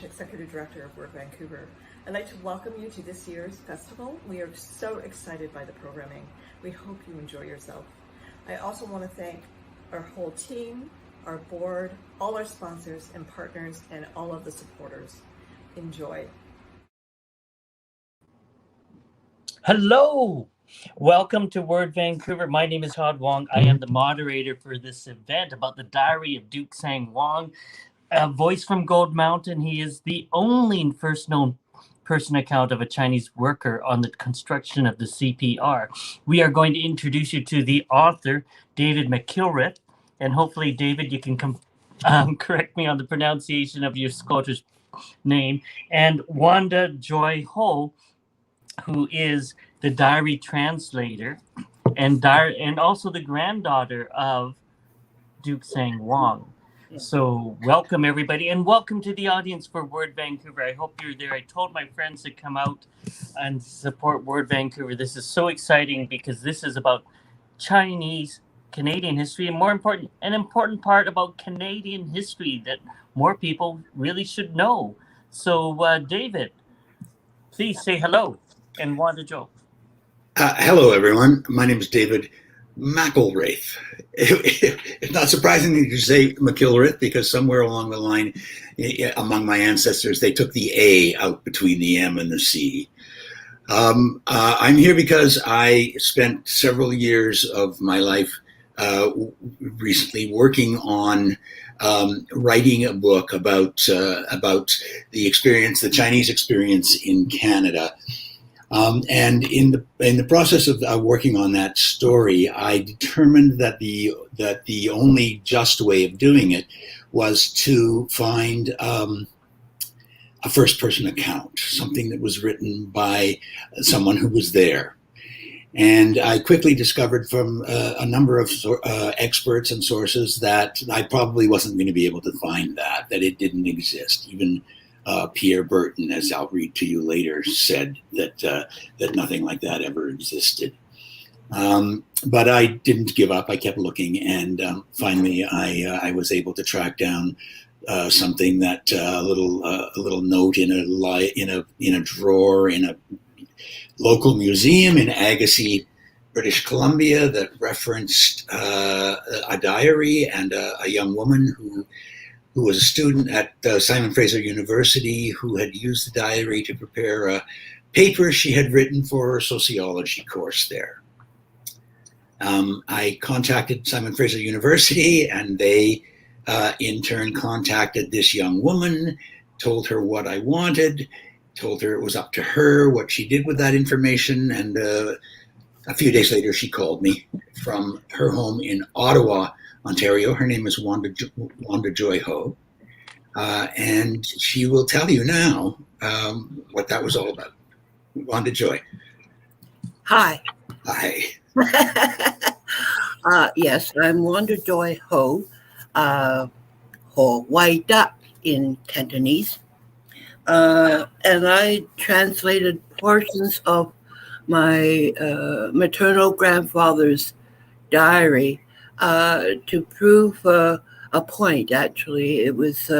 Executive Director of WORD Vancouver. I'd like to welcome you to this year's festival. We are so excited by the programming. We hope you enjoy yourself. I also want to thank our whole team, our board, all our sponsors and partners, and all of the supporters. Enjoy. Hello! Welcome to WORD Vancouver. My name is Todd Wong. I am the moderator for this event about the Diary of Dukesang Wong. A voice from Gold Mountain. He is the only first known person account of a Chinese worker on the construction of the CPR. We are going to introduce you to the author, David McIlwraith, and hopefully, David, you can correct me on the pronunciation of your scholar's name, and Wanda Joy Ho, who is the diary translator and also the granddaughter of Dukesang Wong. So welcome everybody, and welcome to the audience for WORD Vancouver. I hope you're there. I told my friends to come out and support WORD Vancouver. This is so exciting because this is about Chinese Canadian history, and more important, an important part about Canadian history that more people really should know. So David, please say hello, and Wanda Jo. Hello everyone. My name is David McIlwraith. It's not surprising that you say McIlwraith, because somewhere along the line, among my ancestors, they took the A out between the M and the C. I'm here because I spent several years of my life recently working on writing a book about the experience, the Chinese experience in Canada. And in the process of working on that story, I determined that the only just way of doing it was to find a first-person account, something that was written by someone who was there. And I quickly discovered from a number of experts and sources that I probably wasn't going to be able to find that it didn't exist. Even Pierre Burton, as I'll read to you later, said that nothing like that ever existed. But I didn't give up. I kept looking, and finally, I was able to track down something that a little note in a drawer in a local museum in Agassiz, British Columbia, that referenced a diary and a young woman who was a student at Simon Fraser University, who had used the diary to prepare a paper she had written for her sociology course there. I contacted Simon Fraser University, and they in turn contacted this young woman, told her what I wanted, told her it was up to her what she did with that information, and a few days later she called me from her home in Ottawa, Ontario. Her name is Wanda Joy Ho, and she will tell you now what that was all about. Wanda Joy. Hi. Hi. Yes, I'm Wanda Joy Ho, Ho Wai Da in Cantonese, and I translated portions of my maternal grandfather's diary to prove a point. Actually, it was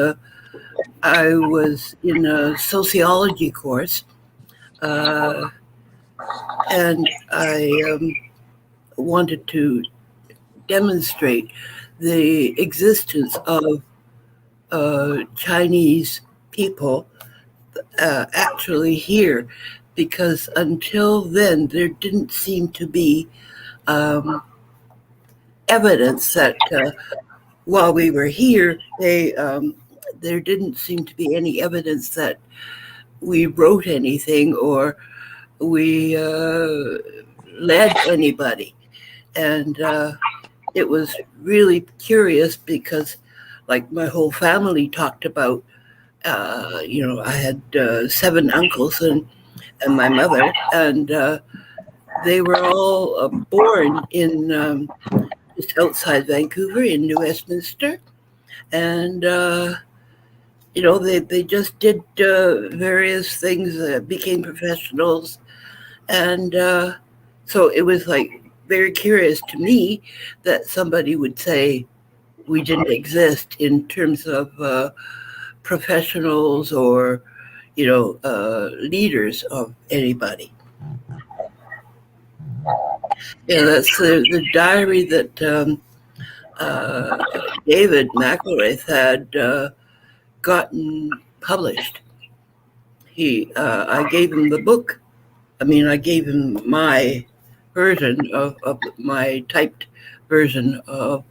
I was in a sociology course, and I wanted to demonstrate the existence of Chinese people actually here, because until then there didn't seem to be evidence that while we were here, there didn't seem to be any evidence that we wrote anything or we led anybody. And it was really curious because, like, my whole family talked about, I had 7 uncles and my mother, and they were all born in just outside Vancouver in New Westminster. And, they just did various things, became professionals. And so it was like very curious to me that somebody would say we didn't exist in terms of professionals or, leaders of anybody. Yeah, that's the diary that David McIlwraith had gotten published. I gave him the book. I gave him my version of my typed version of,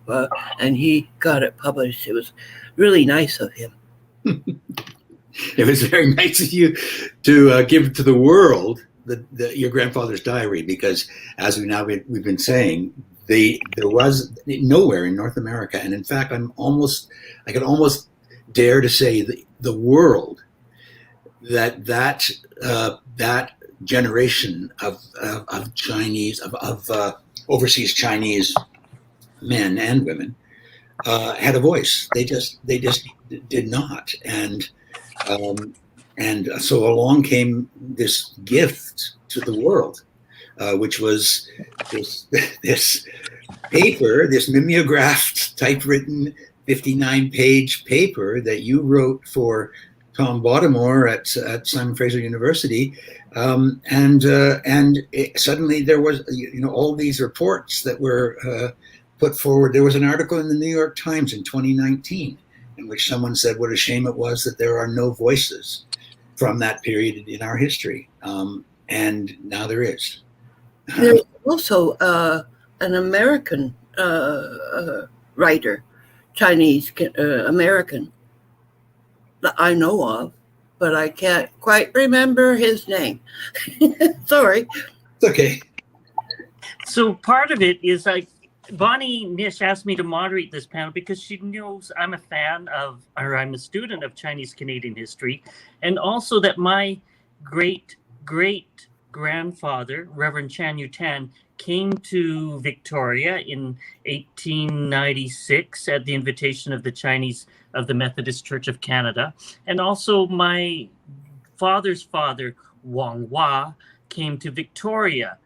and he got it published. It was really nice of him. It was very nice of you to give to the world your grandfather's diary, because as we've been saying, there was nowhere in North America, and in fact, I could almost dare to say the world that generation of Chinese of overseas Chinese men and women had a voice. They just did not, and so along came this gift to the world, which was this paper, this mimeographed, typewritten 59-page paper that you wrote for Tom Baltimore at Simon Fraser University, and suddenly there was all these reports that were put forward. There was an article in the New York Times in 2019 in which someone said what a shame it was that there are no voices from that period in our history, and now there is. There's also an American writer, Chinese American, that I know of, but I can't quite remember his name. Sorry. It's okay. So part of it is like Bonnie Nish asked me to moderate this panel because she knows I'm a student of Chinese Canadian history, and also that my great grandfather, Reverend Chan Yutan, came to Victoria in 1896 at the invitation of the Methodist Church of Canada. And also my father's father, Wong Hua, came to Victoria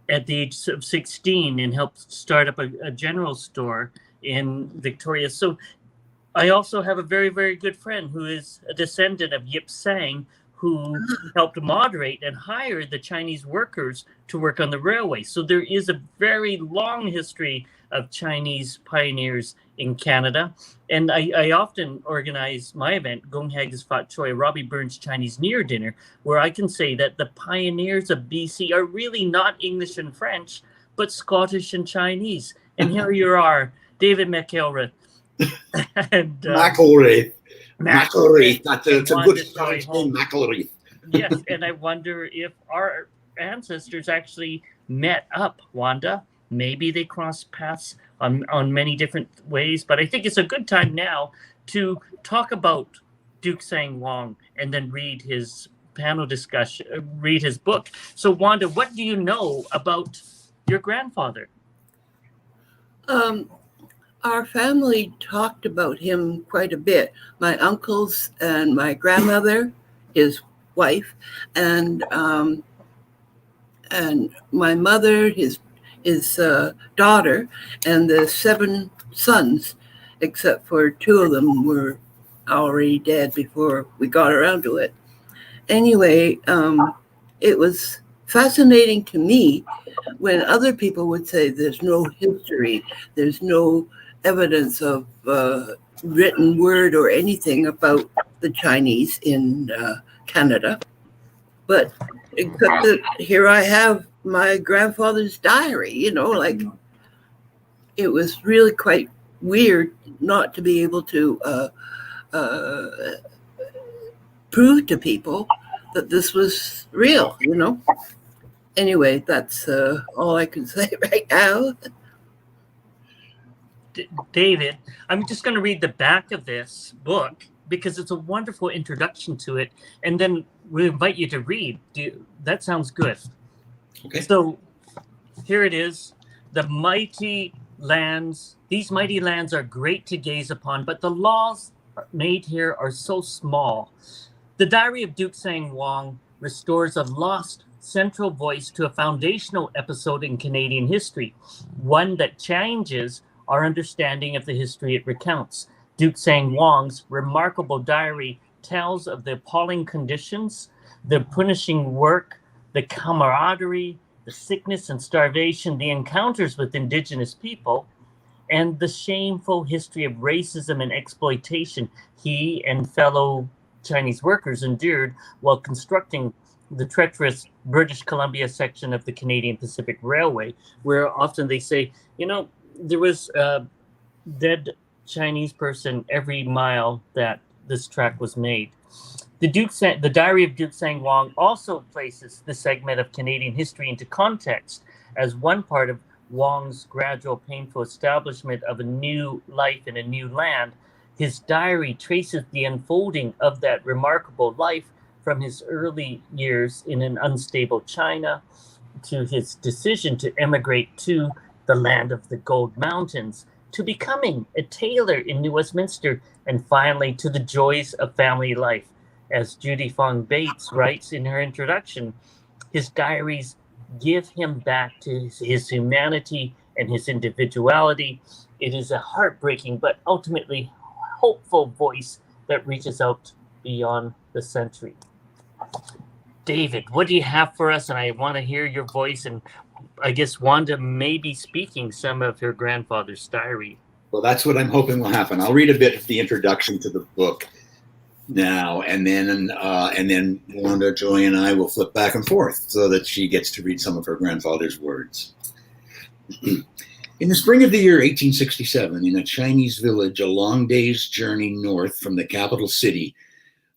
at the age of 16 and helped start up a general store in Victoria. So I also have a very, very good friend who is a descendant of Yip Sang, who helped moderate and hire the Chinese workers to work on the railway. So there is a very long history of Chinese pioneers in Canada. And I often organize my event, Gong Hag's Fat Choi, Robbie Burns Chinese Near Dinner, where I can say that the pioneers of BC are really not English and French, but Scottish and Chinese. And here you are, David McIlwraith. And McIlwraith. McIlwraith. That's a good Scottish name, McIlwraith. Yes, and I wonder if our ancestors actually met up, Wanda. Maybe they crossed paths on many different ways, but I think it's a good time now to talk about Dukesang Wong and then read his panel discussion, read his book. So Wanda, what do you know about your grandfather? Our family talked about him quite a bit. My uncles and my grandmother, his wife, and and my mother, his daughter, and the 7 sons, except for 2 of them were already dead before we got around to it. Anyway, it was fascinating to me when other people would say there's no history, there's no evidence of written word or anything about the Chinese in Canada. But except that here I have my grandfather's diary, like it was really quite weird not to be able to prove to people that this was real, Anyway, that's all I can say right now. David, I'm just going to read the back of this book because it's a wonderful introduction to it, and then we invite you to read. That sounds good. Okay. So here it is. These mighty lands are great to gaze upon, but the laws made here are so small. The Diary of Dukesang Wong restores a lost central voice to a foundational episode in Canadian history, one that changes our understanding of the history it recounts. Dukesang Wong's remarkable diary tells of the appalling conditions, the punishing work, the camaraderie, the sickness and starvation, the encounters with Indigenous people, and the shameful history of racism and exploitation he and fellow Chinese workers endured while constructing the treacherous British Columbia section of the Canadian Pacific Railway, where often they say, there was a dead Chinese person every mile that this track was made. The Diary of Dukesang Wong also places the segment of Canadian history into context as one part of Wong's gradual, painful establishment of a new life in a new land. His diary traces the unfolding of that remarkable life from his early years in an unstable China to his decision to emigrate to the land of the Gold Mountains, to becoming a tailor in New Westminster, and finally to the joys of family life. As Judy Fong Bates writes in her introduction, his diaries give him back to his humanity and his individuality. It is a heartbreaking but ultimately hopeful voice that reaches out beyond the century. David, what do you have for us? And I want to hear your voice, and I guess Wanda may be speaking some of her grandfather's diary. Well, that's what I'm hoping will happen. I'll read a bit of the introduction to the book now, and then Wanda, Joy, and I will flip back and forth so that she gets to read some of her grandfather's words. In the spring of the year 1867, in a Chinese village a long day's journey north from the capital city,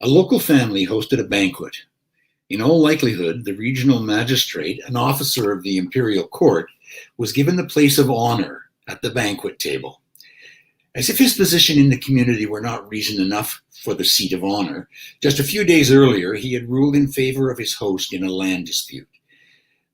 a local family hosted a banquet. In all likelihood, the regional magistrate, an officer of the imperial court, was given the place of honor at the banquet table. As if his position in the community were not reason enough for the seat of honor, just a few days earlier he had ruled in favor of his host in a land dispute.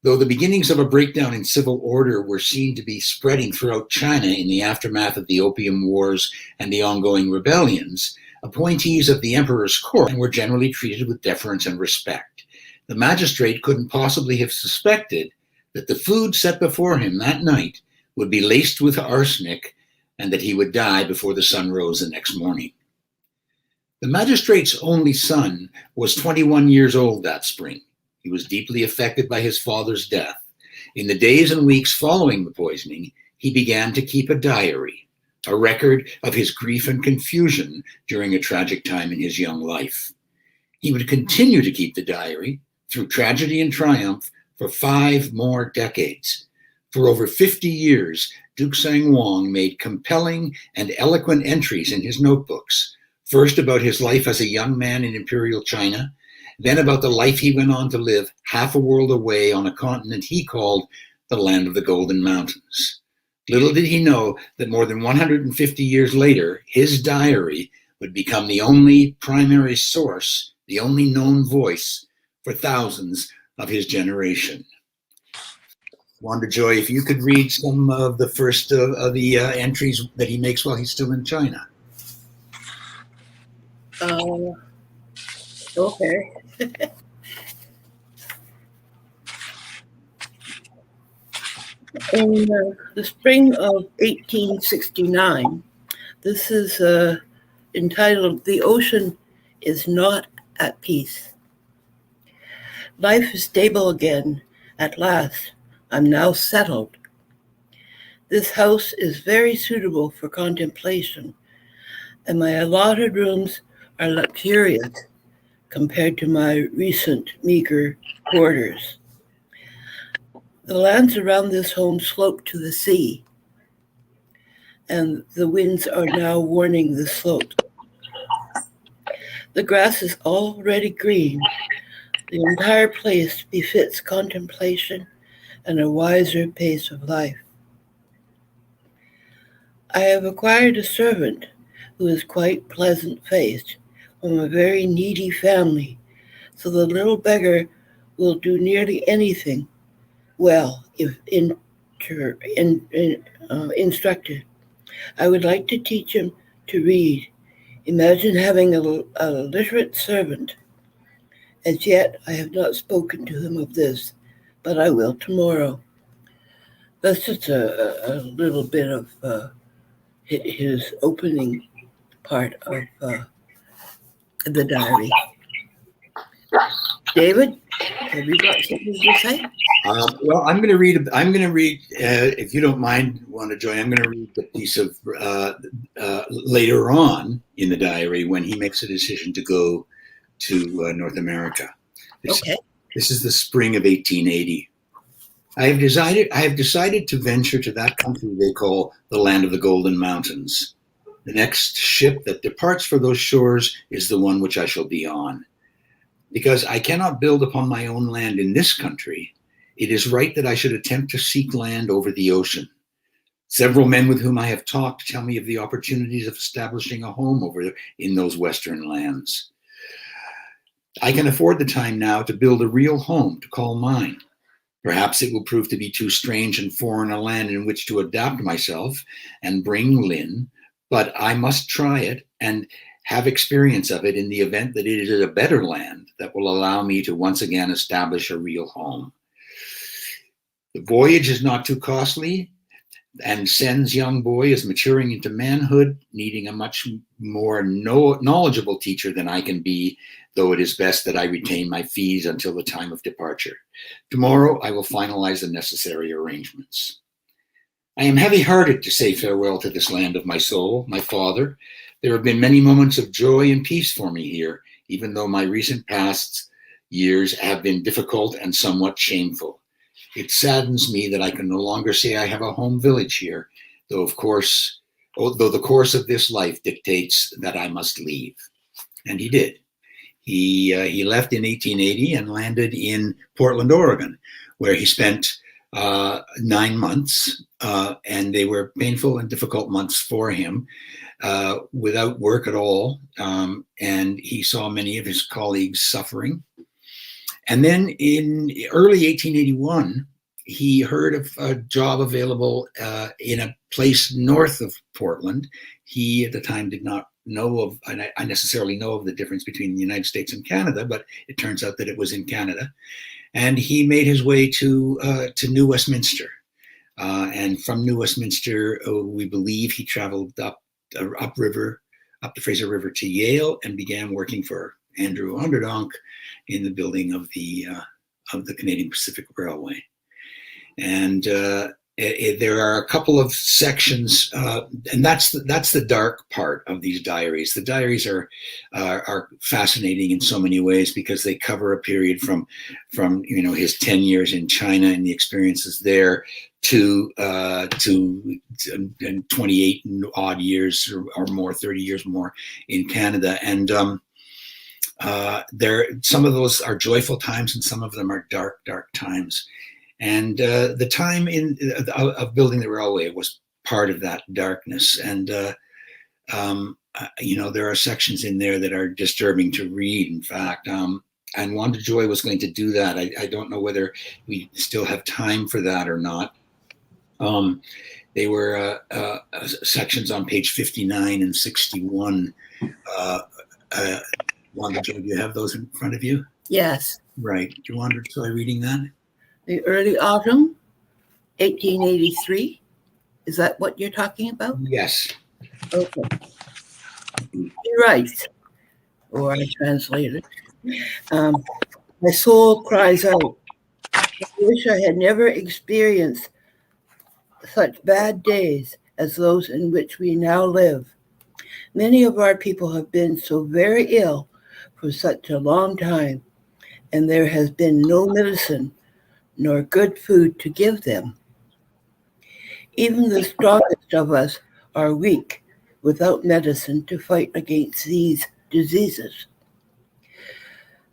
Though the beginnings of a breakdown in civil order were seen to be spreading throughout China in the aftermath of the Opium Wars and the ongoing rebellions, appointees of the emperor's court were generally treated with deference and respect. The magistrate couldn't possibly have suspected that the food set before him that night would be laced with arsenic and that he would die before the sun rose the next morning. The magistrate's only son was 21 years old that spring. He was deeply affected by his father's death. In the days and weeks following the poisoning, he began to keep a diary, a record of his grief and confusion during a tragic time in his young life. He would continue to keep the diary through tragedy and triumph for 5 more decades. For over 50 years, Dukesang Wong made compelling and eloquent entries in his notebooks, first about his life as a young man in Imperial China, then about the life he went on to live half a world away on a continent he called the land of the Golden Mountains. Little did he know that more than 150 years later, his diary would become the only primary source, the only known voice for thousands of his generation. Wanda Joy, if you could read some of the first of the entries that he makes while he's still in China. Okay. In the spring of 1869, this is entitled "The Ocean is Not at Peace." Life is stable again. At last, I'm now settled. This house is very suitable for contemplation, and my allotted rooms are luxurious compared to my recent meager quarters. The lands around this home slope to the sea, and the winds are now warning the slope. The grass is already green. The entire place befits contemplation and a wiser pace of life. I have acquired a servant who is quite pleasant-faced from a very needy family, so the little beggar will do nearly anything well if instructed. I would like to teach him to read. Imagine having a literate servant. As yet, I have not spoken to him of this, but I will tomorrow. That's just a little bit of his opening part of the diary. David, have you got something to say? Well, I'm going to read. If you don't mind, want to join. I'm going to read the piece of later on in the diary when he makes a decision to go to North America. This is the spring of 1880. I have decided to venture to that country they call the land of the Golden Mountains. The next ship that departs for those shores is the one which I shall be on. Because I cannot build upon my own land in this country, it is right that I should attempt to seek land over the ocean. Several men with whom I have talked tell me of the opportunities of establishing a home over in those western lands. I can afford the time now to build a real home to call mine. Perhaps it will prove to be too strange and foreign a land in which to adapt myself and bring Lynn, but I must try it and have experience of it in the event that it is a better land that will allow me to once again establish a real home. The voyage is not too costly, and Sen's young boy is maturing into manhood, needing a much more knowledgeable teacher than I can be, though it is best that I retain my fees until the time of departure. Tomorrow I will finalize the necessary arrangements. I am heavy-hearted to say farewell to this land of my soul, my father. There have been many moments of joy and peace for me here, even though my recent past years have been difficult and somewhat shameful. It saddens me that I can no longer say I have a home village here, though the course of this life dictates that I must leave. And he did. He left in 1880 and landed in Portland, Oregon, where he spent 9 months, and they were painful and difficult months for him, without work at all, and he saw many of his colleagues suffering. And then in early 1881, he heard of a job available in a place north of Portland. He at the time did not know of, and I necessarily know of the difference between the United States and Canada, but it turns out that it was in Canada. And he made his way to New Westminster. And from New Westminster, we believe he traveled upriver, up the Fraser River to Yale, and began working for Andrew Onderdonk in the building of the Canadian Pacific Railway. And there are a couple of sections, and that's the dark part of these diaries. The diaries are fascinating in so many ways because they cover a period from his 10 years in China and the experiences there to 28 odd years or more, 30 years more in Canada. And some of those are joyful times and some of them are dark times. And the time of building the railway was part of that darkness. And there are sections in there that are disturbing to read, in fact. And Wanda Joy was going to do that. I don't know whether we still have time for that or not. They were sections on page 59 and 61. Wanda Joy, do you have those in front of you? Yes. Right. Do you want to try reading that? The early autumn 1883. Is that what you're talking about? Yes. Okay. He writes, or I translate it, my soul cries out, I wish I had never experienced such bad days as those in which we now live. Many of our people have been so very ill for such a long time, and there has been no medicine nor good food to give them. Even the strongest of us are weak without medicine to fight against these diseases,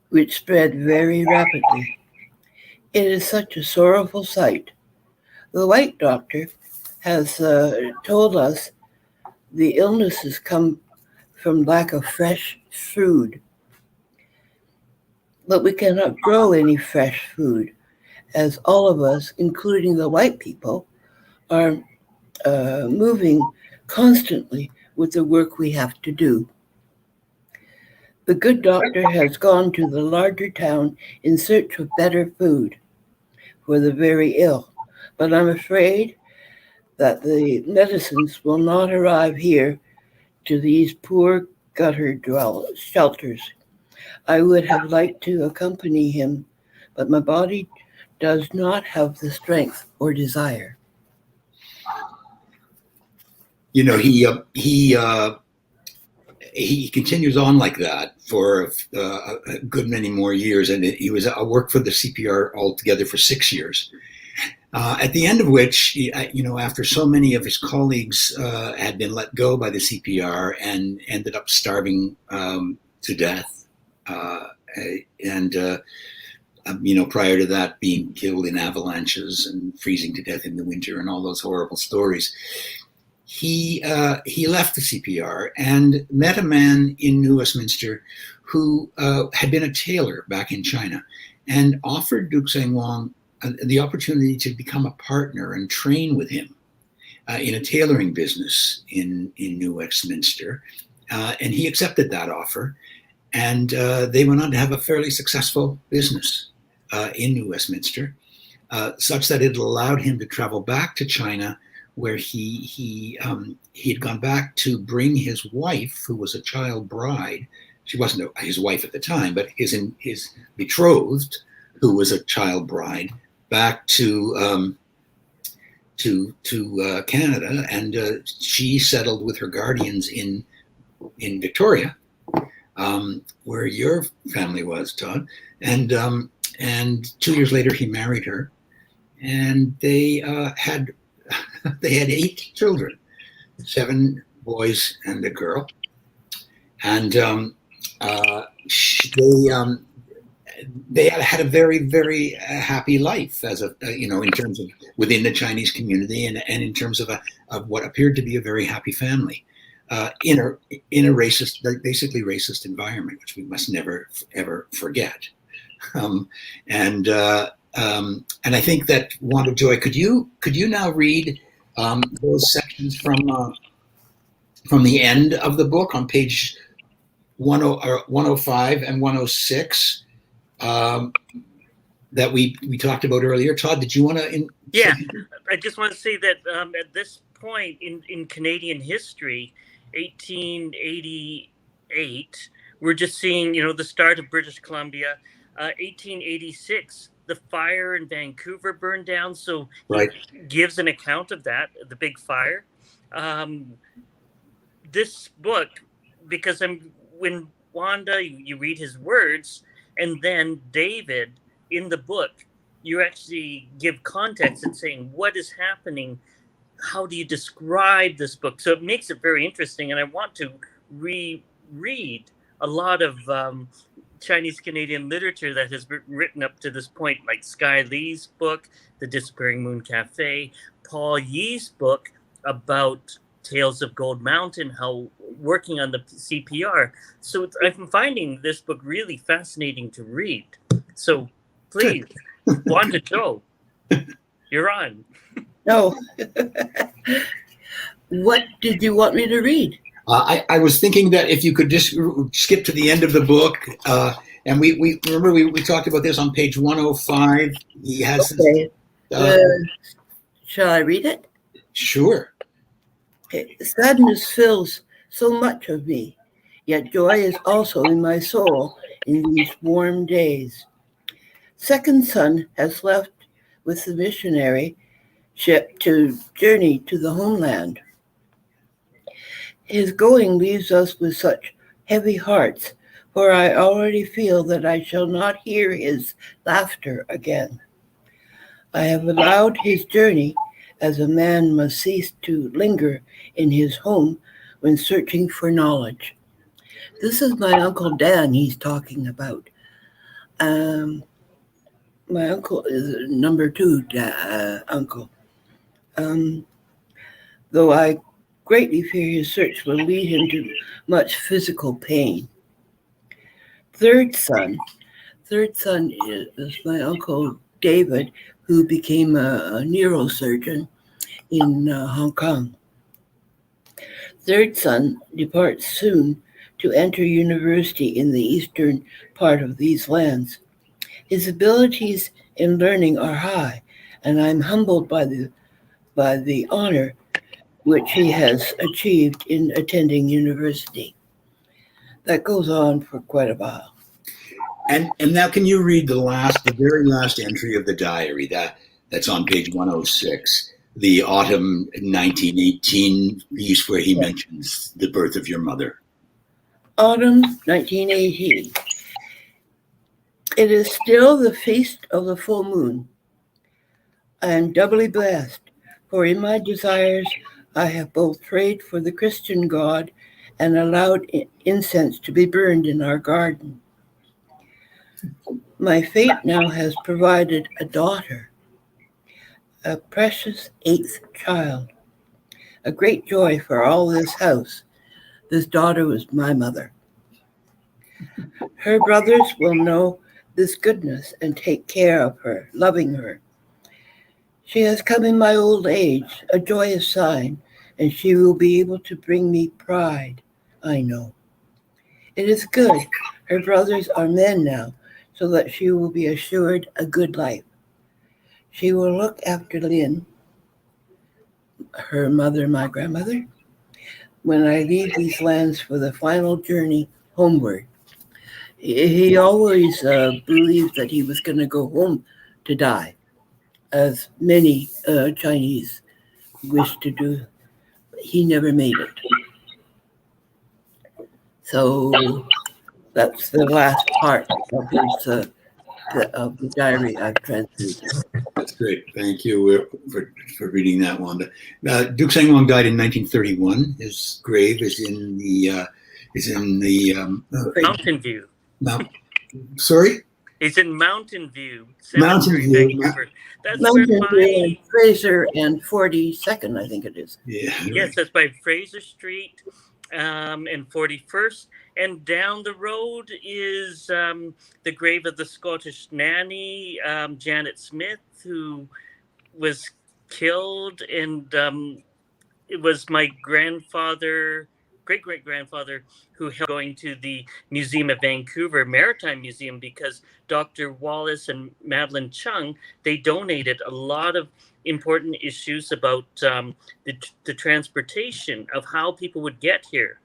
which spread very rapidly. It is such a sorrowful sight. The white doctor has told us the illnesses come from lack of fresh food, but we cannot grow any fresh food, as all of us, including the white people, are moving constantly with the work we have to do. The good doctor has gone to the larger town in search of better food for the very ill, but I'm afraid that the medicines will not arrive here to these poor gutter shelters. I would have liked to accompany him, but my body does not have the strength or desire. You know, he continues on like that for a good many more years, and he was worked for the CPR altogether for 6 years. At the end of which, after so many of his colleagues had been let go by the CPR and ended up starving to death, prior to that being killed in avalanches and freezing to death in the winter and all those horrible stories, he left the CPR and met a man in New Westminster who had been a tailor back in China and offered Dukesang Wong the opportunity to become a partner and train with him in a tailoring business in New Westminster. And he accepted that offer. And they went on to have a fairly successful business in New Westminster, such that it allowed him to travel back to China, where he had gone back to bring his wife, who was a child bride. She wasn't his wife at the time, but his betrothed, who was a child bride, back to Canada, and she settled with her guardians in Victoria, where your family was, Todd. And 2 years later, he married her, and they had 8 children, 7 boys and a girl, and they had a very, very happy life as in terms of within the Chinese community and in terms of what appeared to be a very happy family in a racist, basically racist environment, which we must never ever forget. And I think that Wanda Joy, could you now read those sections from the end of the book on page 105 and 106? That we talked about earlier. Todd, did you want to? Yeah, I just want to say that at this point in Canadian history, 1888, we're just seeing, the start of British Columbia. 1886, the fire in Vancouver burned down. So right. He gives an account of that, the big fire. This book, because when Wanda, you read his words, and then David, in the book, you actually give context and saying, what is happening? How do you describe this book? So it makes it very interesting. And I want to reread a lot of Chinese Canadian literature that has been written up to this point, like Sky Lee's book, The Disappearing Moon Cafe, Paul Yee's book about Tales of Gold Mountain, how working on the CPR. So I'm finding this book really fascinating to read. So please, Wanda Joe, you're on. No. What did you want me to read? I was thinking that if you could just skip to the end of the book, and we remember we talked about this on page 105. He has okay. Shall I read it? Sure. Okay. Sadness fills so much of me, yet joy is also in my soul in these warm days. Second son has left with the missionary ship to journey to the homeland. His going leaves us with such heavy hearts, for I already feel that I shall not hear his laughter again. I have allowed his journey, as a man must cease to linger in his home when searching for knowledge. This is my Uncle Dan he's talking about. My uncle is number two uncle. Though I greatly fear his search will lead him to much physical pain. Third son is my Uncle David, who became a neurosurgeon in Hong Kong. Third son departs soon to enter university in the eastern part of these lands. His abilities in learning are high, and I'm humbled by the honor which he has achieved in attending university. That goes on for quite a while. And now can you read the very last entry of the diary that's on page 106, the autumn 1918 piece where he mentions the birth of your mother? Autumn 1918. It is still the feast of the full moon. I am doubly blessed, for in my desires I have both prayed for the Christian God and allowed incense to be burned in our garden. My fate now has provided a daughter, a precious eighth child, a great joy for all this house. This daughter was my mother. Her brothers will know this goodness and take care of her, loving her. She has come in my old age, a joyous sign, and she will be able to bring me pride, I know. It is good. Her brothers are men now, so that she will be assured a good life. She will look after Lynn, her mother, my grandmother, when I leave these lands for the final journey homeward. He always believed that he was going to go home to die, as many Chinese wish to do. He never made it. So that's the last part of his of the diary I've translated. That's great. Thank you for reading that, Wanda. Dukesang Wong died in 1931. His grave is in the Mountain View. Sorry? It's in Mountain View. Mountain View. Vancouver. That's Mountain where View and Fraser and 42nd, I think it is. Yeah. Yes, that's by Fraser Street and 41st. And down the road is the grave of the Scottish nanny, Janet Smith, who was killed. And it was my great-great-grandfather who helped going to the Museum of Vancouver, Maritime Museum, because Dr. Wallace and Madeline Chung, they donated a lot of important issues about the transportation of how people would get here.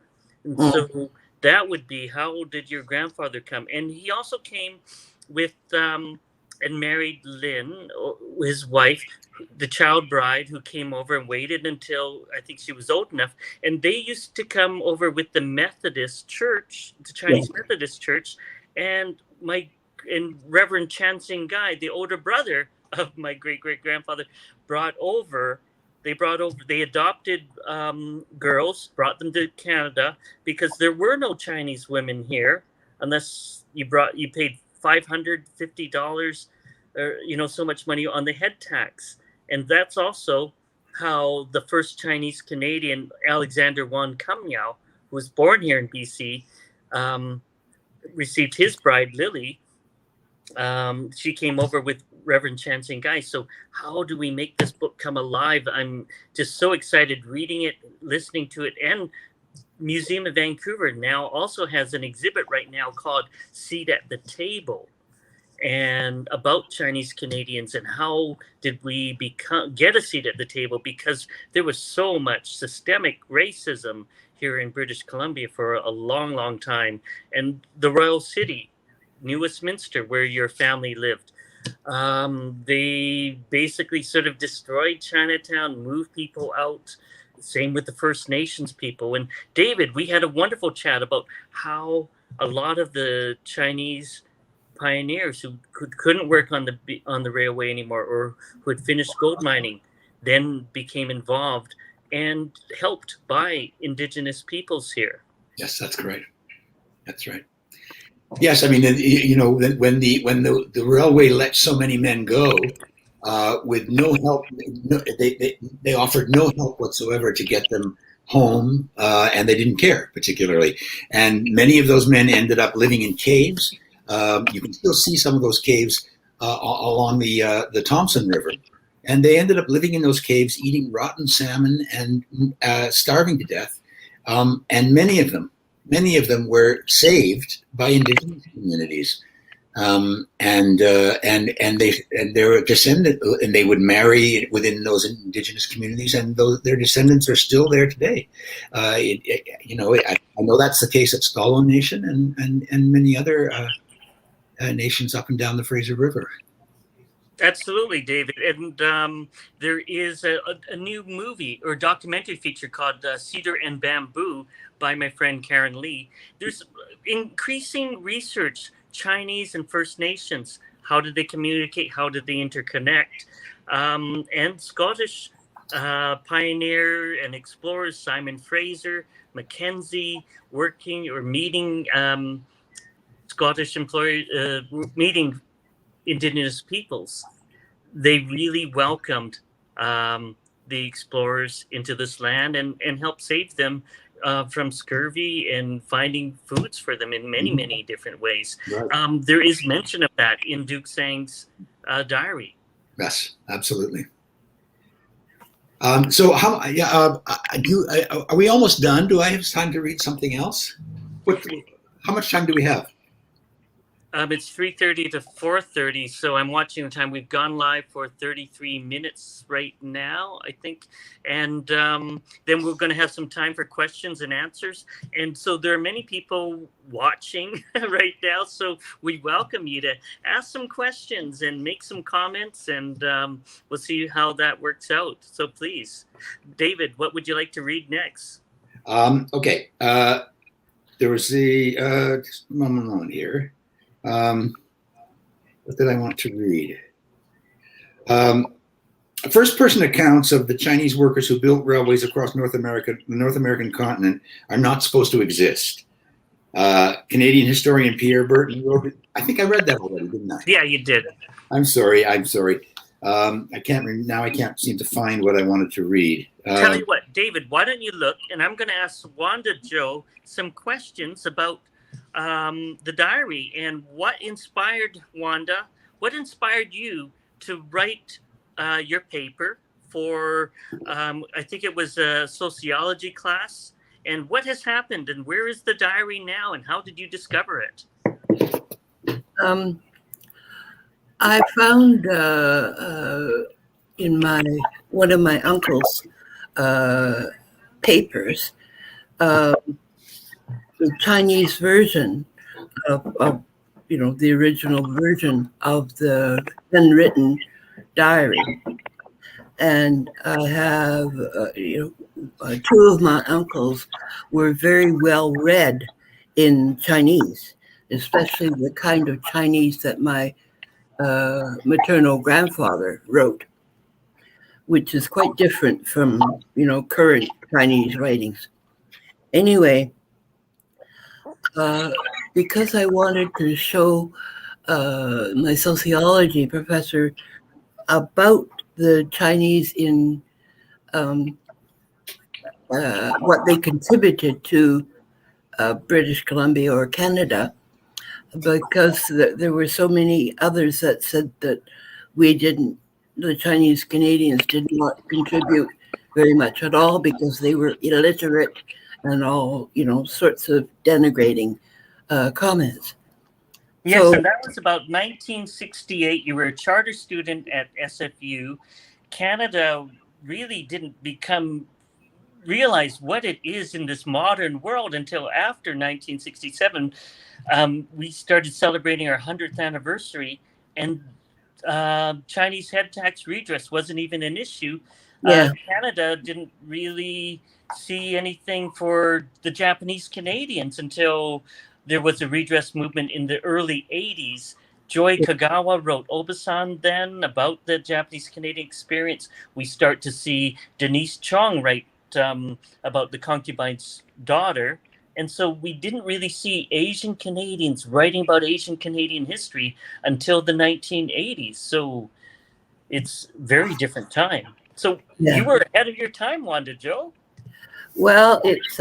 And so that would be, how did your grandfather come? And he also came with and married Lynn, his wife, the child bride, who came over and waited until I think she was old enough. And they used to come over with the Methodist Church, the Chinese Methodist Church, and Reverend Chan Sing Gai, the older brother of my great-great-grandfather, they adopted girls, brought them to Canada, because there were no Chinese women here unless you paid $550 or so much money on the head tax. And that's also how the first Chinese Canadian, Alexander Wan Kum Yao, who was born here in BC, received his bride, Lily. She came over with Reverend Chan Sing Gai. So how do we make this book come alive? I'm just so excited reading it, listening to it. And Museum of Vancouver now also has an exhibit right now called Seat at the Table. and about Chinese Canadians and how did we get a seat at the table, because there was so much systemic racism here in British Columbia for a long, long time. And the Royal City, New Westminster, where your family lived, they basically sort of destroyed Chinatown, moved people out. Same with the First Nations people. And David, we had a wonderful chat about how a lot of the Chinese pioneers who couldn't work on the railway anymore, or who had finished gold mining, then became involved and helped by Indigenous peoples here. Yes, that's correct. That's right. Yes, I mean, you know, when the railway let so many men go with no help, they offered no help whatsoever to get them home, and they didn't care particularly. And many of those men ended up living in caves. You can still see some of those caves along the Thompson River, and they ended up living in those caves, eating rotten salmon and starving to death. And many of them were saved by Indigenous communities, and they were descendant, and they would marry within those Indigenous communities, and their descendants are still there today. I know that's the case at Stalo Nation and many other nations up and down the Fraser River. Absolutely, David. And there is a new movie or documentary feature called Cedar and Bamboo by my friend Karen Lee. There's increasing research, Chinese and First Nations. How did they communicate? How did they interconnect? And Scottish pioneer and explorers, Simon Fraser, Mackenzie, working or meeting Scottish employers, meeting Indigenous peoples. They really welcomed the explorers into this land and helped save them from scurvy and finding foods for them in many, many different ways. Right. There is mention of that in Dukesang's diary. Yes, absolutely. So how? Are we almost done? Do I have time to read something else? How much time do we have? It's 3:30 to 4:30, so I'm watching the time. We've gone live for 33 minutes right now, I think. And then we're going to have some time for questions and answers. And so there are many people watching right now, so we welcome you to ask some questions and make some comments, and we'll see how that works out. So please, David, what would you like to read next? Okay. There was just a moment here. What did I want to read? First-person accounts of the Chinese workers who built railways across the North American continent are not supposed to exist. Canadian historian Pierre Burton wrote it. I think I read that already, didn't I? Yeah, you did. I'm sorry. I can't seem to find what I wanted to read. Tell you what, David, why don't you look, and I'm going to ask Wanda Joe some questions about the diary, and what inspired Wanda, what inspired you to write your paper for, I think it was a sociology class, and what has happened, and where is the diary now, and how did you discover it? I found in one of my uncle's papers the Chinese version of the original version of the handwritten diary. And I have, two of my uncles were very well read in Chinese, especially the kind of Chinese that my maternal grandfather wrote, which is quite different from, current Chinese writings. Anyway, because I wanted to show my sociology professor about the Chinese in what they contributed to British Columbia or Canada, because there were so many others that said that the Chinese Canadians did not contribute very much at all because they were illiterate and all, sorts of denigrating comments. Yes, So, and that was about 1968. You were a charter student at SFU. Canada really didn't realize what it is in this modern world until after 1967. We started celebrating our 100th anniversary, and Chinese head tax redress wasn't even an issue. yeah, Canada didn't really see anything for the Japanese Canadians until there was a redress movement in the early 80s. Joy Kagawa wrote Obasan then about the Japanese Canadian experience. We start to see Denise Chong write about the concubine's daughter. And so we didn't really see Asian Canadians writing about Asian Canadian history until the 1980s. So it's very different time. So yeah. you were ahead of your time, Wanda Jo. Well, it's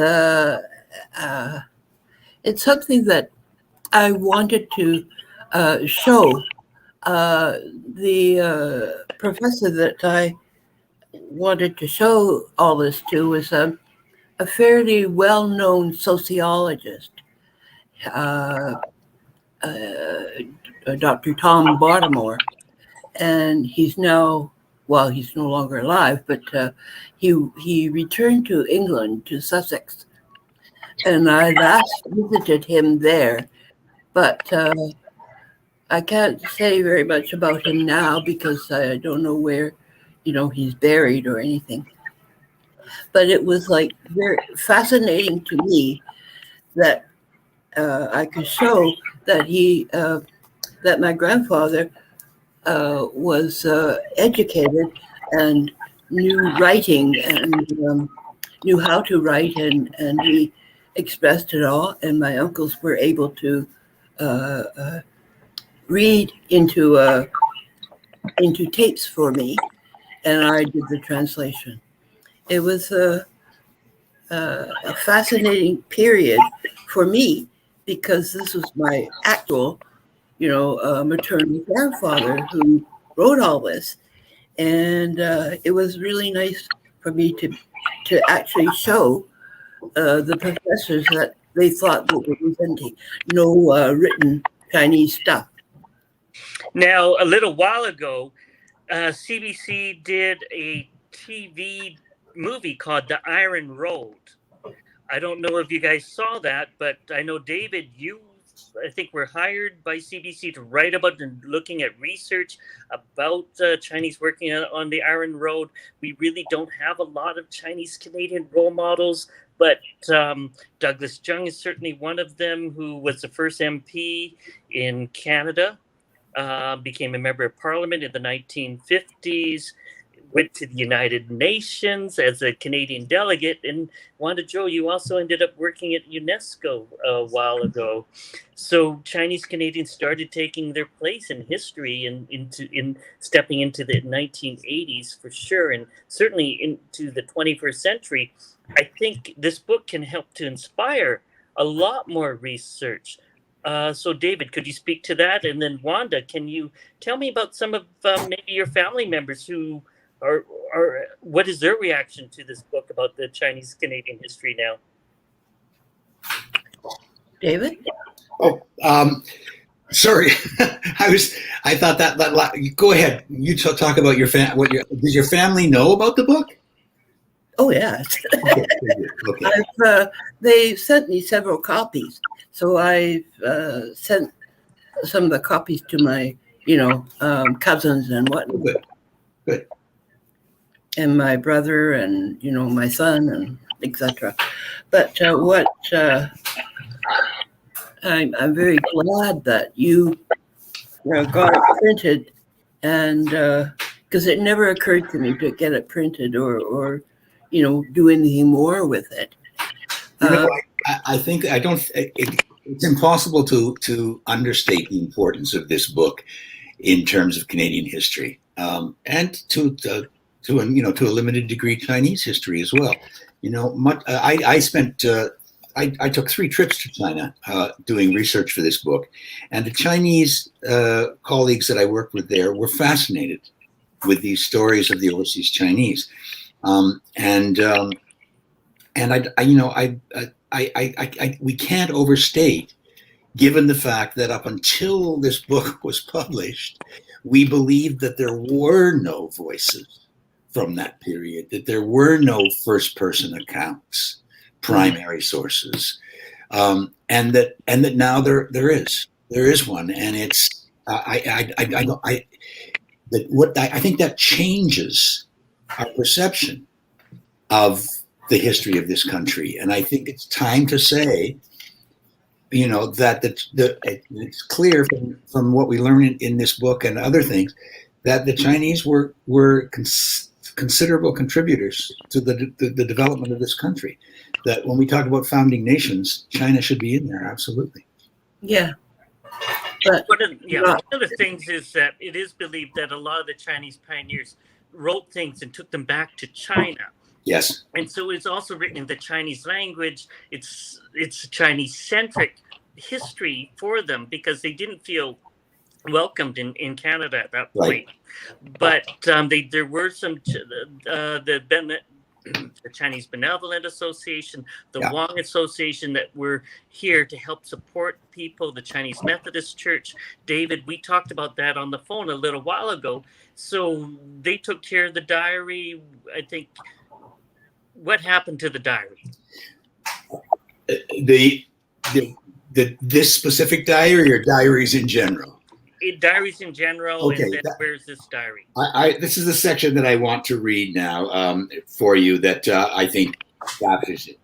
something that I wanted to show. The professor that I wanted to show all this to was a fairly well-known sociologist, Dr. Tom Baltimore, and he's now, well, he's no longer alive, but he returned to England, to Sussex, and I last visited him there, but I can't say very much about him now because I don't know where, he's buried or anything. But it was like very fascinating to me that I could show that that my grandfather was educated and knew writing and knew how to write, and he expressed it all. And my uncles were able to read into tapes for me, and I did the translation. It was a fascinating period for me because this was my actual, maternal grandfather who wrote all this, and it was really nice for me to actually show the professors that they thought that there was no written Chinese stuff. Now, a little while ago, CBC did a TV movie called The Iron Road. I don't know if you guys saw that, but I know, David, I think were hired by CBC to write about and looking at research about Chinese working on the Iron Road. We really don't have a lot of Chinese Canadian role models, but Douglas Jung is certainly one of them, who was the first MP in Canada, became a member of Parliament in the 1950s, went to the United Nations as a Canadian delegate. And Wanda Jo, you also ended up working at UNESCO a while ago. So Chinese Canadians started taking their place in history and in stepping into the 1980s for sure, and certainly into the 21st century. I think this book can help to inspire a lot more research. So David, could you speak to that? And then Wanda, can you tell me about some of maybe your family members who are what is their reaction to this book about the Chinese Canadian history now? David? Oh, sorry. I thought that go ahead. You talk about your does your family know about the book? Oh, yeah. Okay. They sent me several copies. So I sent some of the copies to my, cousins and whatnot. Good. And my brother and, my son and etc. But I'm very glad that you got it printed, and because it never occurred to me to get it printed or do anything more with it. I think it's impossible to understate the importance of this book in terms of Canadian history, and to a limited degree Chinese history as well. I took 3 trips to China doing research for this book, and the Chinese colleagues that I worked with there were fascinated with these stories of the overseas Chinese, we can't overstate given the fact that up until this book was published, we believed that there were no voices from that period, that there were no first-person accounts, primary sources, and that now there is one, and it's I think that changes our perception of the history of this country, and I think it's time to say, that it's clear from what we learn in this book and other things that the Chinese were considerable contributors to the development of this country. That when we talk about founding nations, China should be in there, absolutely. Yeah. But one of the things is that it is believed that a lot of the Chinese pioneers wrote things and took them back to China. Yes. And so it's also written in the Chinese language. It's Chinese-centric history for them because they didn't feel welcomed in Canada at that point. Right. But there were some the Chinese Benevolent Association, the Wong Association that were here to help support people, the Chinese Methodist Church. David, we talked about that on the phone a little while ago. So they took care of the diary. I think, what happened to the diary? This specific diary or diaries in general? Diaries in general. Okay, and then where's this diary? This is the section that I want to read now for you that I think captures it.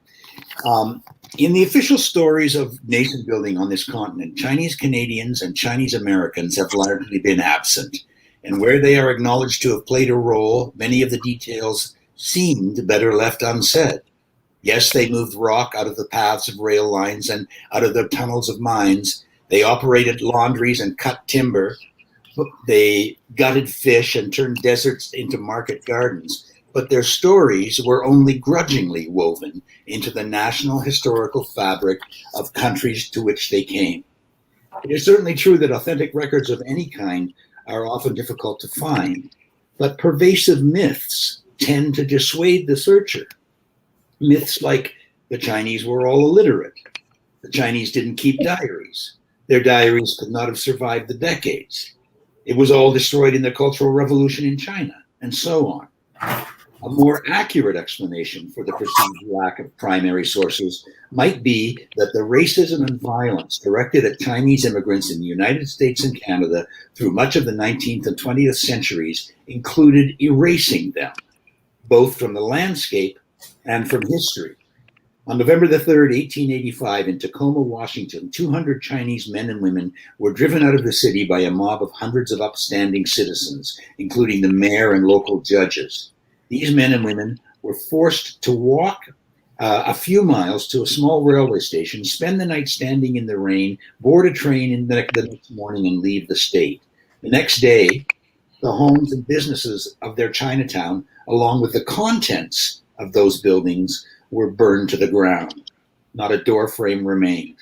In the official stories of nation building on this continent, Chinese Canadians and Chinese Americans have largely been absent. And where they are acknowledged to have played a role, many of the details seemed better left unsaid. Yes, they moved rock out of the paths of rail lines and out of the tunnels of mines. They operated laundries and cut timber. They gutted fish and turned deserts into market gardens. But their stories were only grudgingly woven into the national historical fabric of countries to which they came. It is certainly true that authentic records of any kind are often difficult to find, but pervasive myths tend to dissuade the searcher. Myths like the Chinese were all illiterate, the Chinese didn't keep diaries, their diaries could not have survived the decades, it was all destroyed in the Cultural Revolution in China, and so on. A more accurate explanation for the perceived lack of primary sources might be that the racism and violence directed at Chinese immigrants in the United States and Canada through much of the 19th and 20th centuries included erasing them, both from the landscape and from history. On November the 3rd, 1885, in Tacoma, Washington, 200 Chinese men and women were driven out of the city by a mob of hundreds of upstanding citizens, including the mayor and local judges. These men and women were forced to walk a few miles to a small railway station, spend the night standing in the rain, board a train the next morning, and leave the state. The next day, the homes and businesses of their Chinatown, along with the contents of those buildings, were burned to the ground. Not a door frame remained.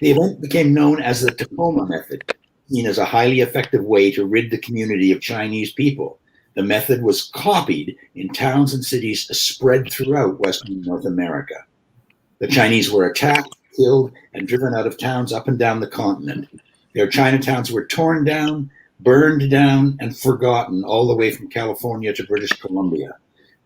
The event became known as the Tacoma method, seen as a highly effective way to rid the community of Chinese people. The method was copied in towns and cities spread throughout Western North America. The Chinese were attacked, killed, and driven out of towns up and down the continent. Their Chinatowns were torn down, burned down, and forgotten all the way from California to British Columbia.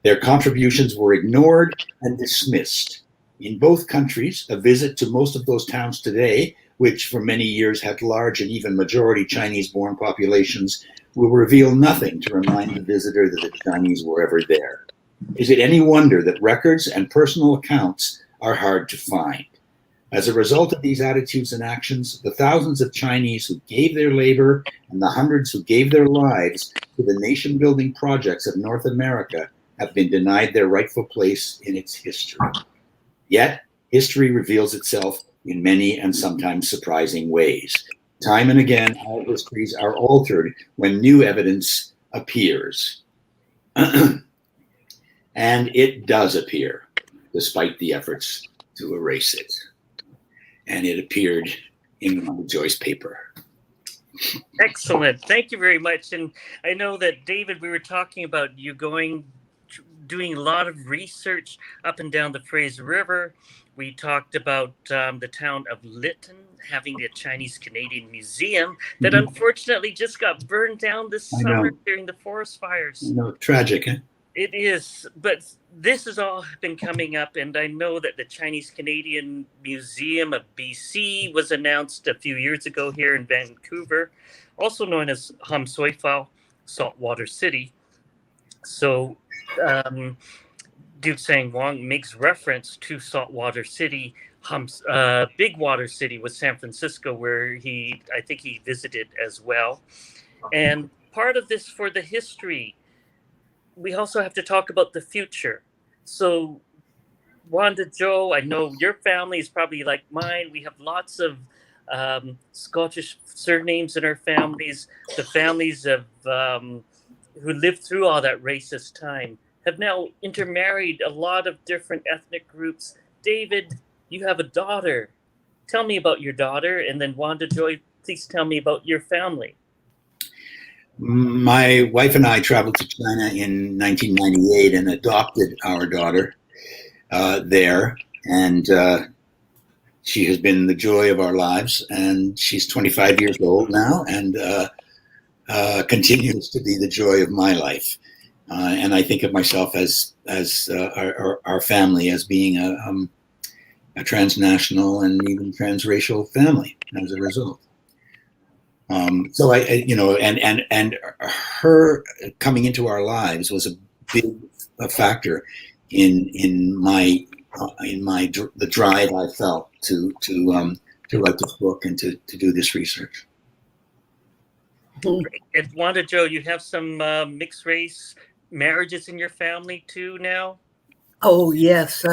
Their contributions were ignored and dismissed. In both countries, a visit to most of those towns today, which for many years had large and even majority Chinese-born populations, will reveal nothing to remind the visitor that the Chinese were ever there. Is it any wonder that records and personal accounts are hard to find? As a result of these attitudes and actions, the thousands of Chinese who gave their labor and the hundreds who gave their lives to the nation-building projects of North America have been denied their rightful place in its history. Yet, history reveals itself in many and sometimes surprising ways. Time and again, all histories are altered when new evidence appears. And it does appear, despite the efforts to erase it. And it appeared in Joy's paper. Excellent. Thank you very much. And I know that, David, we were talking about you going doing a lot of research up and down the Fraser River. We talked about the town of Lytton having a Chinese-Canadian museum that unfortunately just got burned down this summer during the forest fires. Tragic, eh? It is, but this has all been coming up, and I know that the Chinese-Canadian Museum of BC was announced a few years ago here in Vancouver, also known as Ham Soi Phao, Saltwater City. So Dukesang Wong makes reference to Saltwater City. Big Water City was San Francisco, where I think he visited as well. And part of this for the history, we also have to talk about the future. So Wanda Joe, I know your family is probably like mine. We have lots of Scottish surnames in our families. The families of who lived through all that racist time have now intermarried a lot of different ethnic groups. David, you have a daughter. Tell me about your daughter, and then Wanda Joy, please tell me about your family. My wife and I traveled to China in 1998 and adopted our daughter there, and she has been the joy of our lives. And she's 25 years old now, and continues to be the joy of my life. And I think of myself as our family as being a transnational and even transracial family as a result. So and her coming into our lives was a big factor in the drive I felt to write this book and to do this research. And Wanda Joe, you have some mixed race marriages in your family too now? Oh yes,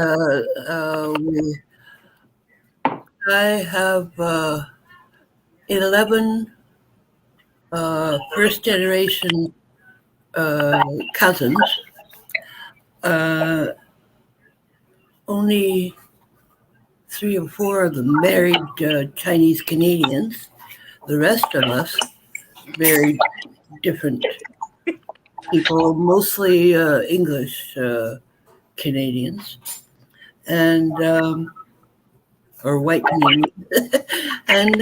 I have 11 first generation cousins. Only 3 or 4 of them married Chinese Canadians. The rest of us married different people, mostly English Canadians, and or white Canadians, and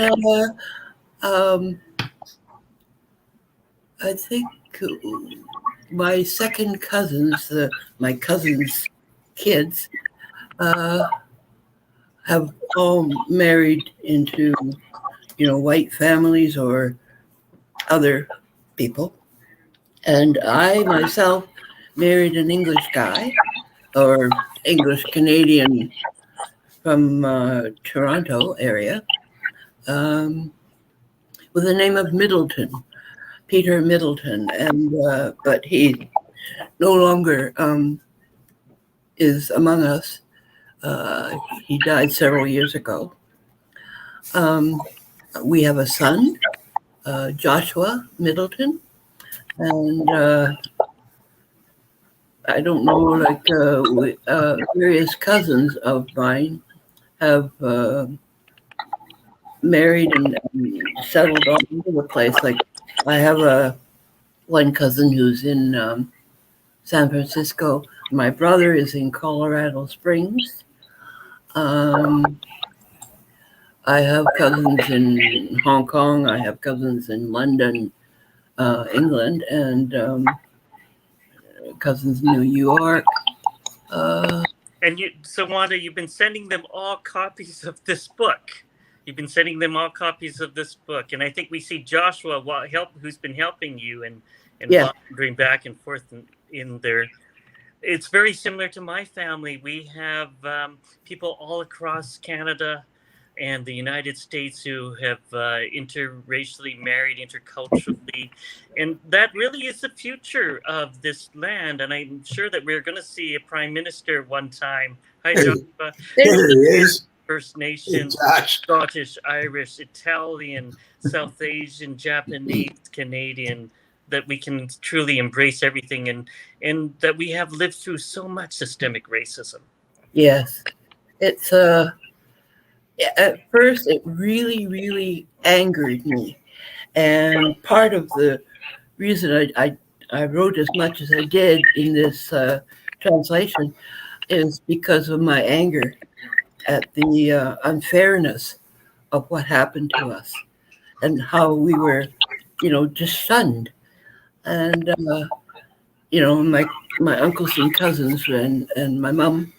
I think my second cousins, my cousins' kids, have all married into, white families or other people. And I myself married an English guy, or English Canadian from Toronto area, with the name of Middleton, Peter Middleton, and but he no longer is among us. He died several years ago. We have a son, Joshua Middleton, and I don't know, various cousins of mine have married and settled all over the place. Like I have one cousin who's in San Francisco. My brother is in Colorado Springs. I have cousins in Hong Kong. I have cousins in London, England, and cousins in New York. And so Wanda, you've been sending them all copies of this book. You've been sending them all copies of this book, and I think we see Joshua, who's been helping you and wandering back and forth in there. It's very similar to my family. We have people all across Canada and the United States who have interracially married, interculturally. And that really is the future of this land. And I'm sure that we're going to see a prime minister one time. Hi, Joshua. There he is. First Nation, Scottish, Irish, Italian, South Asian, Japanese, Canadian, that we can truly embrace everything and that we have lived through so much systemic racism. Yes. It's at first it really, really angered me. And part of the reason I wrote as much as I did in this translation is because of my anger at the unfairness of what happened to us and how we were, just shunned. And, my uncles and cousins and my mom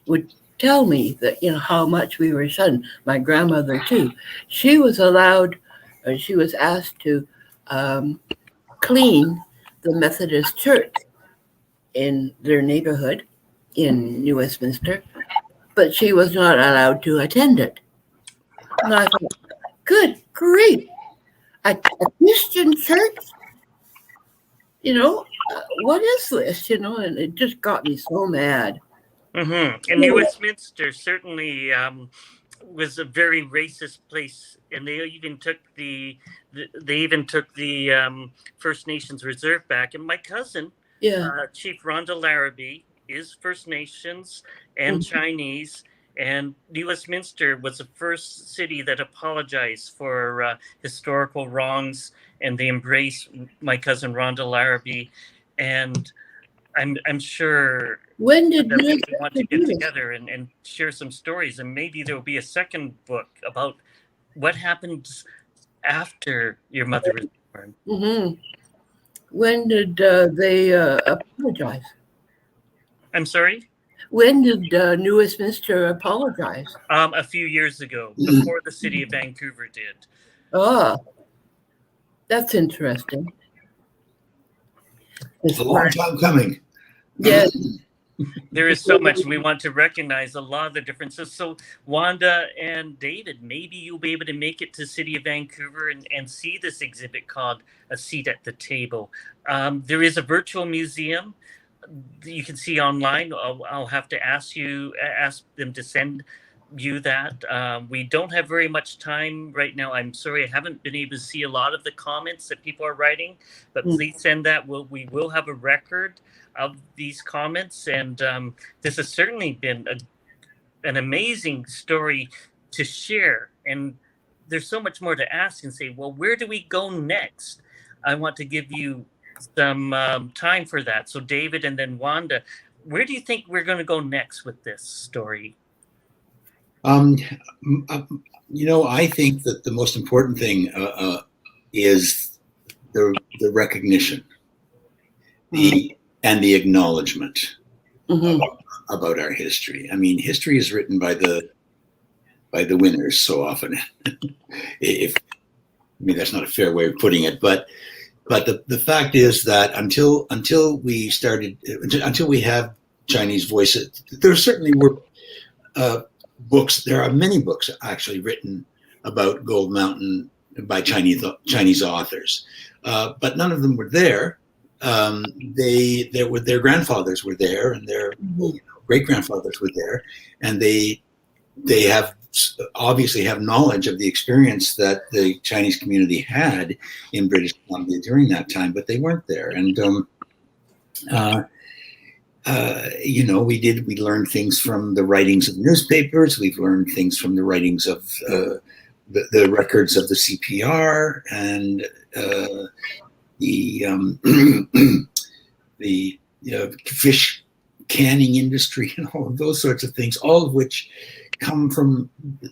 would tell me that, how much we were shunned. My grandmother, too. She was asked to clean the Methodist church in their neighborhood in New Westminster, but she was not allowed to attend it. And I thought, good grief, a Christian church? What is this? And it just got me so mad. And New Westminster certainly was a very racist place, and they even took the First Nations Reserve back. And my cousin, Chief Rhonda Larrabee, is First Nations and Chinese. And New Westminster was the first city that apologized for historical wrongs, and they embraced my cousin Rhonda Larrabee. And I'm sure when did we want to get together and share some stories, and maybe there will be a second book about what happened after your mother was born. Mm-hmm. When did they apologize? I'm sorry? When did New Westminster apologize? A few years ago, before the city of Vancouver did. Oh, that's interesting. It's a long time coming. Yes. There is so much, and we want to recognize a lot of the differences. So, Wanda and David, maybe you'll be able to make it to City of Vancouver and see this exhibit called A Seat at the Table. There is a virtual museum you can see online. I'll have to ask them to send you that. We don't have very much time right now. I'm sorry, I haven't been able to see a lot of the comments that people are writing, but please send that. We will have a record of these comments, and this has certainly been an amazing story to share. And there's so much more to ask and say, well, where do we go next? I want to give you some time for that. So David and then Wanda, where do you think we're going to go next with this story? I think that the most important thing is the recognition, and the acknowledgement about our history. I mean, history is written by the winners so often. That's not a fair way of putting it, but the fact is that until we have Chinese voices, there certainly were books. There are many books actually written about Gold Mountain by Chinese authors, but none of them were there. Their grandfathers were there, and their great grandfathers were there, and they have obviously have knowledge of the experience that the Chinese community had in British Columbia during that time, but they weren't there. And we learned things from the writings of newspapers. We've learned things from the writings of the records of the CPR and the fish canning industry and all of those sorts of things, all of which come from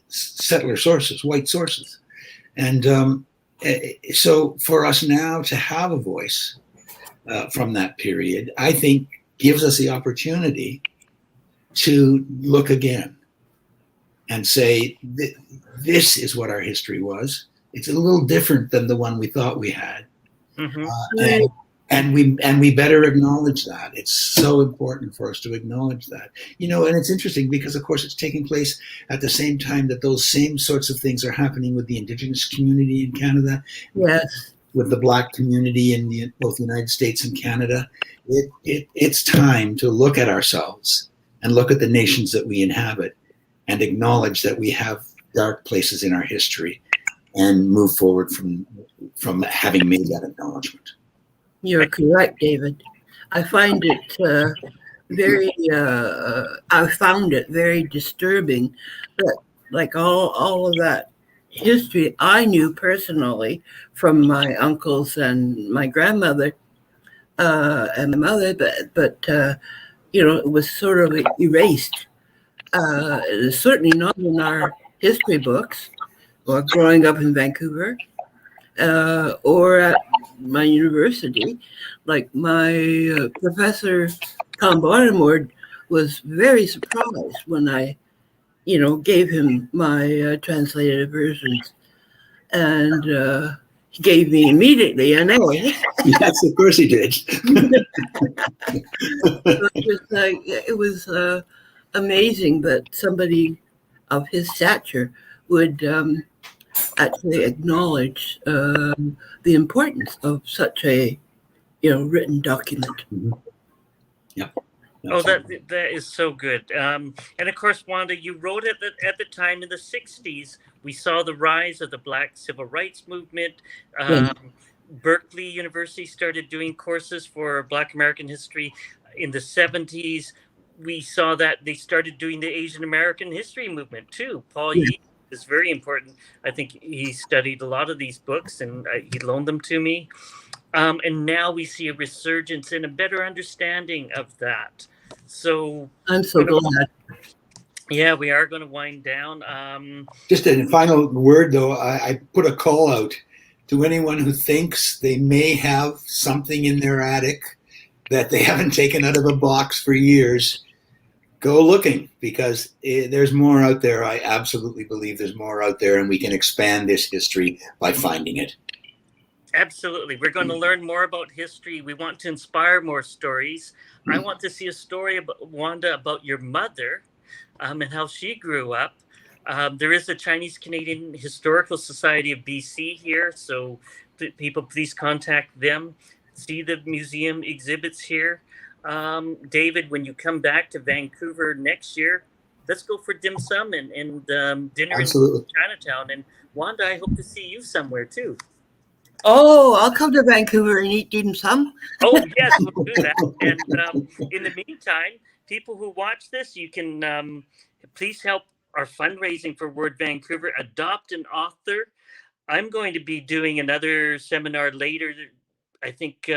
settler sources, white sources. And so for us now to have a voice from that period, I think gives us the opportunity to look again and say, this is what our history was. It's a little different than the one we thought we had. And we better acknowledge that. It's so important for us to acknowledge that. And it's interesting because, of course, it's taking place at the same time that those same sorts of things are happening with the Indigenous community in Canada. Yes. With the Black community in both the United States and Canada. It's time to look at ourselves and look at the nations that we inhabit and acknowledge that we have dark places in our history and move forward from having made that acknowledgement. You're correct, David. I find it very disturbing that, like all of that history I knew personally from my uncles and my grandmother and my mother, but it was sort of erased. Certainly not in our history books or growing up in Vancouver or at my university. Like my professor, Tom Baltimore, was very surprised when I, gave him my translated versions. And he gave me immediately an A. Yes, of course he did. It was amazing that somebody of his stature would actually acknowledge the importance of such a written document. Mm-hmm. Yeah. Oh, that is so good. And of course, Wanda, you wrote it at the time in the 60s. We saw the rise of the Black Civil Rights Movement. Berkeley University started doing courses for Black American history in the 70s. We saw that they started doing the Asian American history movement too. Paul Yee is very important. I think he studied a lot of these books and he loaned them to me. And now we see a resurgence and a better understanding of that. So I'm so glad. Yeah, we are going to wind down. Just a final word, though. I put a call out to anyone who thinks they may have something in their attic that they haven't taken out of a box for years. Go looking, because there's more out there. I absolutely believe there's more out there, and we can expand this history by finding it. Absolutely. We're going to learn more about history. We want to inspire more stories. I want to see a story about Wanda, about your mother and how she grew up. There is a Chinese Canadian Historical Society of BC here, so people, please contact them. See the museum exhibits here. David, when you come back to Vancouver next year, let's go for dim sum and dinner Absolutely. in Chinatown. And Wanda, I hope to see you somewhere too. Oh, I'll come to Vancouver and eat dim sum. Oh, yes, we'll do that. And in the meantime, people who watch this, you can please help our fundraising for WORD Vancouver. Adopt an author. I'm going to be doing another seminar later, I think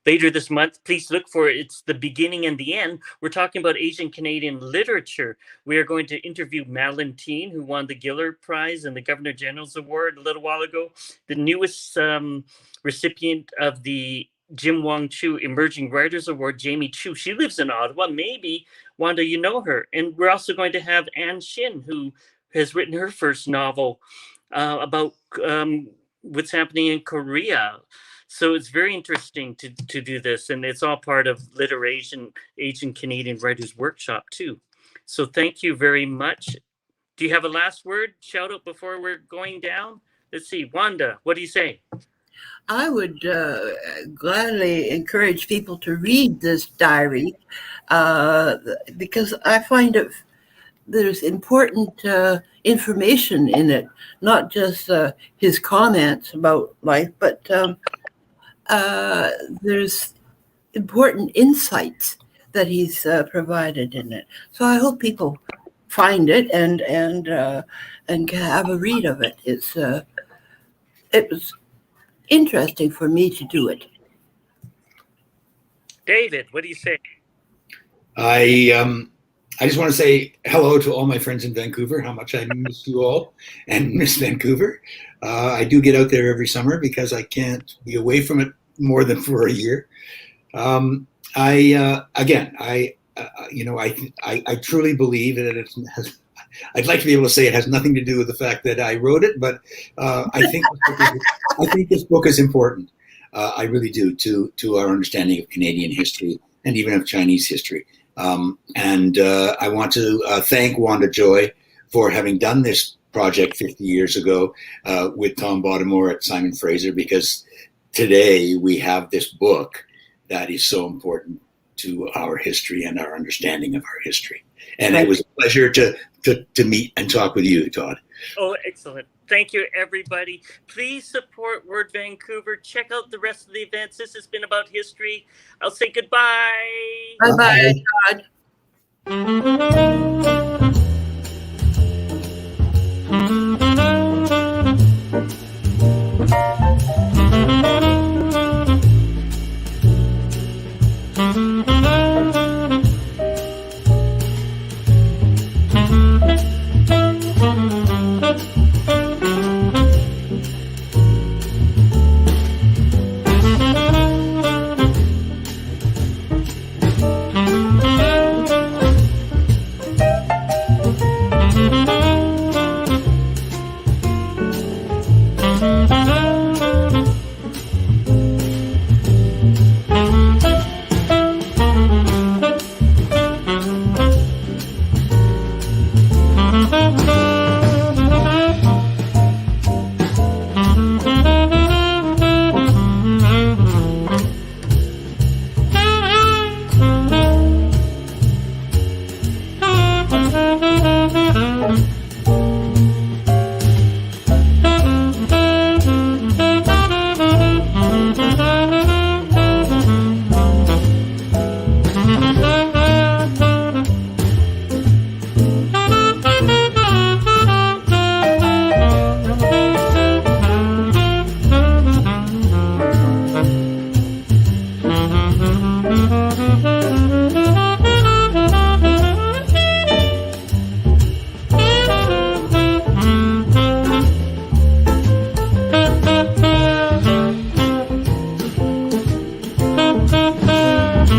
later this month. Please look for it. It's the beginning and the end. We're talking about Asian Canadian literature. We are going to interview Madeline Teen, who won the Giller Prize and the Governor General's Award a little while ago. The newest recipient of the Jim Wong Chu Emerging Writers Award, Jamie Chu. She lives in Ottawa. Maybe, Wanda, you know her. And we're also going to have Anne Shin, who has written her first novel about what's happening in Korea. So it's very interesting to do this, and it's all part of Literation Asian Canadian Writers Workshop too. So thank you very much. Do you have a last word, shout out before we're going down? Let's see, Wanda, what do you say? I would gladly encourage people to read this diary because I find there's important information in it, not just his comments about life, but there's important insights that he's provided in it. So I hope people find it and have a read of it. It was interesting for me to do it. David, what do you say? I just want to say hello to all my friends in Vancouver, how much I miss you all and miss Vancouver. I do get out there every summer because I can't be away from it more than for a year. I truly believe that it has, I'd like to be able to say it has nothing to do with the fact that I wrote it, but I think this book is important. I really do, to our understanding of Canadian history and even of Chinese history. I want to thank Wanda Joy for having done this project 50 years ago with Tom Baltimore at Simon Fraser, because today we have this book that is so important to our history and our understanding of our history. And it was a pleasure to meet and talk with you, Todd. Oh, excellent. Thank you, everybody. Please support WORD Vancouver. Check out the rest of the events. This has been about history. I'll say goodbye. Bye-bye, Todd.